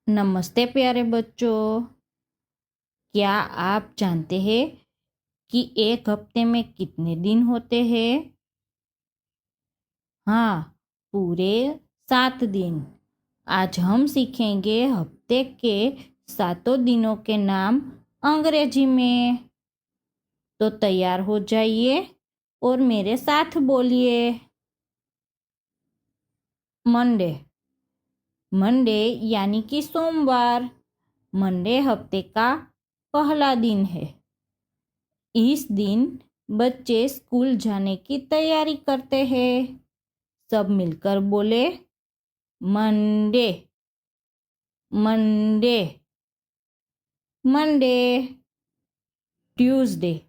नमस्ते प्यारे बच्चों। क्या आप जानते हैं कि एक हफ्ते में कितने दिन होते हैं? हाँ, पूरे 7 दिन। आज हम सीखेंगे हफ्ते के 7 दिनों के नाम अंग्रेजी में। तो तैयार हो जाइए और मेरे साथ बोलिए। मंडे। मंडे यानी कि सोमवार। मंडे हफ्ते का पहला दिन है। इस दिन बच्चे स्कूल जाने की तैयारी करते हैं। सब मिलकर बोले Monday Monday Monday. Tuesday.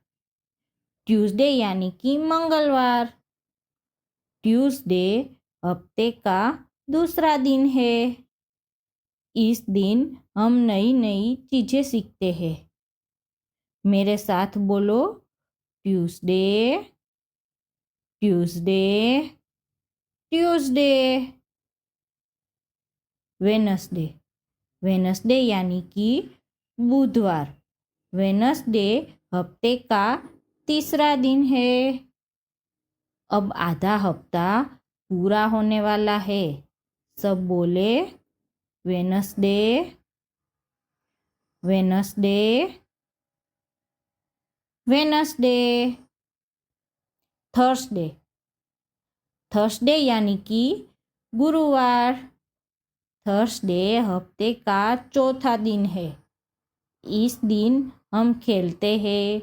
Tuesday यानी कि मंगलवार। ट्यूसडे हफ्ते का दूसरा दिन है। इस दिन हम नई नई चीजें सीखते हैं। मेरे साथ बोलो Tuesday Tuesday Tuesday. Wednesday. Wednesday यानी कि बुधवार। वेनसडे हफ्ते का तीसरा दिन है। अब आधा हफ्ता पूरा होने वाला है। सब बोले Wednesday Wednesday Wednesday. Thursday. Thursday यानी कि गुरुवार। थर्सडे हफ्ते का चौथा दिन है। इस दिन हम खेलते हैं,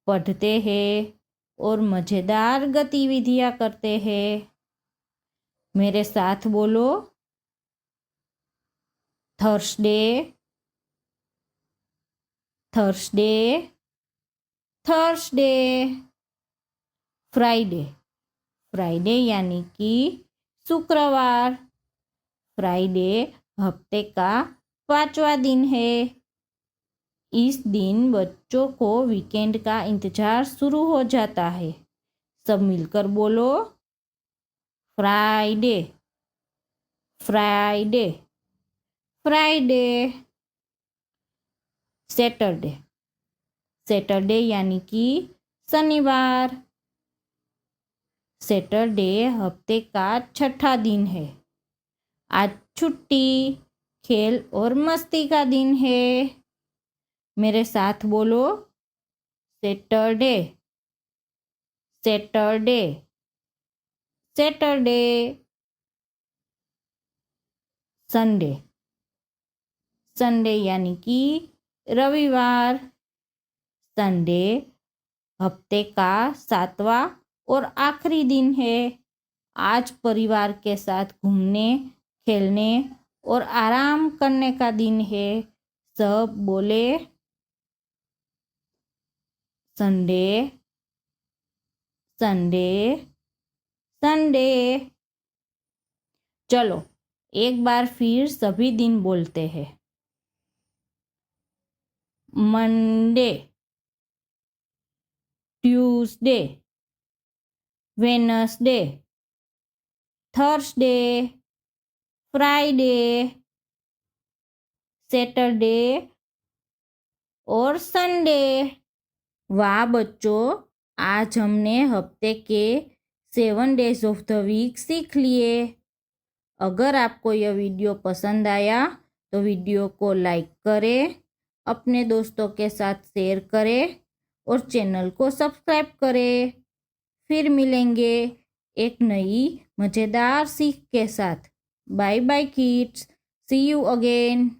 पढ़ते हैं और मज़ेदार गतिविधियाँ करते हैं। मेरे साथ बोलो Thursday Thursday Thursday. Friday. Friday यानी कि शुक्रवार। फ्राइडे हफ्ते का पांचवा दिन है। इस दिन बच्चों को वीकेंड का इंतजार शुरू हो जाता है। सब मिलकर बोलो Friday Friday Friday. Saturday. Saturday यानी कि शनिवार। सैटरडे हफ्ते का छठा दिन है। आज छुट्टी, खेल और मस्ती का दिन है। मेरे साथ बोलो Saturday Saturday Saturday. Sunday. Sunday यानी कि रविवार। संडे हफ्ते का सातवां और आखिरी दिन है। आज परिवार के साथ घूमने, खेलने और आराम करने का दिन है। सब बोले संडे संडे संडे। चलो एक बार फिर सभी दिन बोलते हैं। Monday, Tuesday, Wednesday, Thursday, Friday, Saturday और संडे। वाह बच्चों, आज हमने हफ्ते के 7 डेज ऑफ द वीक सीख लिए। अगर आपको यह वीडियो पसंद आया तो वीडियो को लाइक करें, अपने दोस्तों के साथ शेयर करें और चैनल को सब्सक्राइब करें। फिर मिलेंगे एक नई मज़ेदार सीख के साथ। Bye bye kids, see you again.